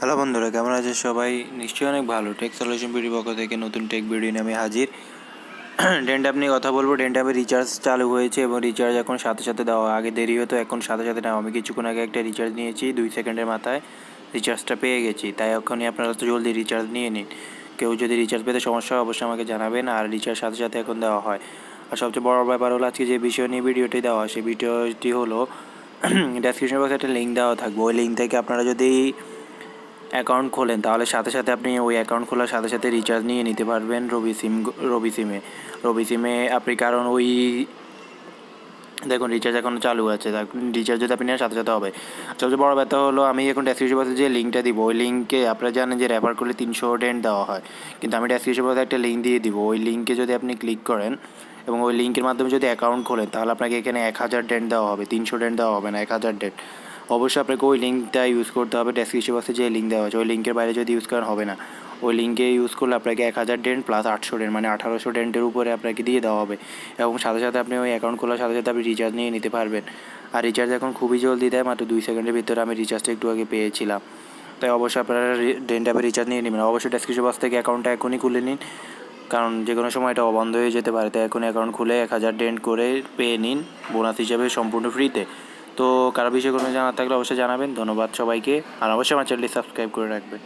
Hello বন্ধুরা, কেমন আছে সবাই? নিশ্চয়ই অনেক ভালো। টেক সলিউশন ভিডিও পক্ষ থেকে নতুন টেক ভিডিও নিয়ে আমি হাজির। ডেন্ট অ্যাপ নিয়ে কথা বলবো। ডেন্ট অ্যাপে রিচার্জ চালু হয়েছে এবং রিচার্জ এখন সাথে সাথে দেওয়া, আগে দেরি হতো, এখন সাথে সাথে নেওয়া। আমি কিছুক্ষণ আগে একটা রিচার্জ নিয়েছি, 2 সেকেন্ডের মাথায় রিচার্জটা পেয়ে গেছি। তাই এখনই আপনারা তো জলদি রিচার্জ নিয়ে নিন। কেউ যদি রিচার্জ পেতে সমস্যা হয় অবশ্যই আমাকে জানাবেন। আর রিচার্জ সাথে সাথে এখন দেওয়া হয়। আর সবচেয়ে বড় ব্যাপার হলো আজকে যে বিষয় নিয়ে ভিডিওটি দেওয়া, সেই ভিডিওটি হলো ডেসক্রিপশন বক্সে একটা লিঙ্ক দেওয়া থাকবে। ওই লিঙ্ক থেকে আপনারা যদি অ্যাকাউন্ট খোলেন তাহলে সাথে সাথে আপনি ওই অ্যাকাউন্ট খোলার সাথে সাথে রিচার্জ নিয়ে নিতে পারবেন রবি সিমে আপনি, কারণ ওই দেখুন রিচার্জ এখন চালু আছে। রিচার্জ যদি আপনি নেন সাথে সাথে হবে। সবচেয়ে বড় ব্যাপার হলো আমি এখন ডেসক্রিপশন বক্সে যে লিঙ্কটা দিব, ওই লিঙ্কে আপনারা জানেন যে রেফার করলে 300 ডেন্ট দেওয়া হয়, কিন্তু আমি ডেসক্রিপশন বক্সে একটা লিঙ্ক দিয়ে দিব। ওই লিঙ্কে যদি আপনি ক্লিক করেন এবং ওই লিঙ্কের মাধ্যমে যদি অ্যাকাউন্ট খোলেন তাহলে আপনাকে এখানে 1000 ডেন্ট দেওয়া হবে। 300 ডেন্ট দেওয়া হবে না, 1000 ডেন্ট। অবশ্যই আপনাকে ওই লিঙ্কটা ইউজ করতে হবে। ডেসক্রিপশন বক্সে যে লিঙ্ক দেওয়া আছে ওই লিঙ্কের বাইরে যদি ইউজ করেন হবে না। ওই লিঙ্কে ইউজ করলে আপনাকে 1000 ডেন্ট প্লাস 800 ডেন্ট মানে 1800 ডেন্টের উপরে আপনাকে দিয়ে দেওয়া হবে। এবং সাথে সাথে আপনি ওই অ্যাকাউন্ট খোলার সাথে সাথে আপনি রিচার্জ নিয়ে নিতে পারবেন। আর রিচার্জ এখন খুবই জলদি দেয়, মাত্র 2 সেকেন্ডের ভিতরে আমি রিচার্জটা একটু আগে পেয়েছিলাম। তাই অবশ্যই আপনারা ডেন্ট অ্যাপে রিচার্জ নিয়ে নেবেন। অবশ্যই ডেসক্রিপশন বক্স থেকে অ্যাকাউন্টটা এখনই খুলে নিন, কারণ যে কোনো সময় এটা বন্ধ হয়ে যেতে পারে। তাই এখন অ্যাকাউন্ট খুলে 1000 ডেন্ট করে পেয়ে নিন বোনাস হিসেবে, সম্পূর্ণ ফ্রিতে। তো কারো বিষয়ে কোনো জানার থাকলে অবশ্যই জানাবেন। ধন্যবাদ সবাইকে। আর অবশ্যই আমার চ্যানেলটি সাবস্ক্রাইব করে রাখবেন।